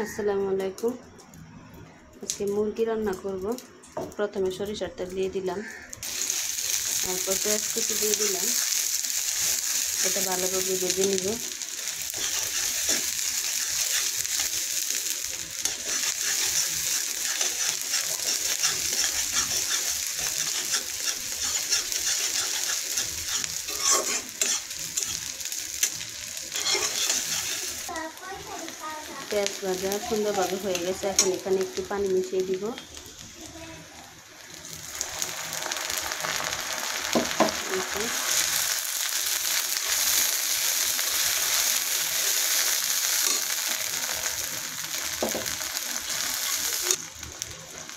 আসসালামু আলাইকুম। আজকে মুরগি রান্না করব। প্রথমে সরিষার তেল দিয়ে দিলাম, তারপর পেঁয়াজ কুচি দিয়ে দিলাম। এটা ভালোভাবে ভেজে নিব। পেঁয়াজ ভাজা সুন্দরভাবে হয়ে গেছে। এখন এখানে একটু পানি মিশিয়ে দিব।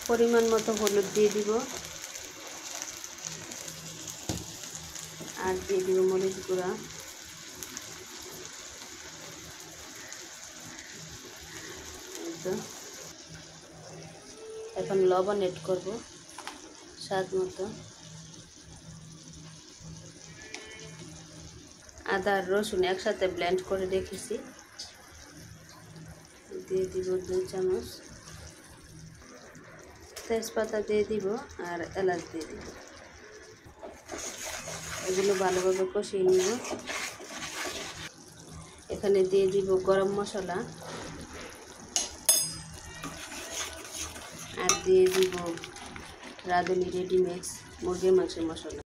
পরিমাণ মতো হলুদ দিয়ে দিব, আর দিয়ে দিব মরিচ গুঁড়া। এখন লবণ এড করব স্বাদ মতো। আদা আর রসুন একসাথে ব্লেন্ড করে রেখেছি, দিয়ে দিব 2 চামচ। তেজপাতা দিয়ে দিব আর এলাচ দিয়ে দিব। এগুলো ভালোভাবে কষিয়ে নিব। এখানে দিয়ে দিব গরম মশলা, আর দিয়ে দিব রাঁধুনি রেডিমিক্স মুরগির মাংসের মশলা।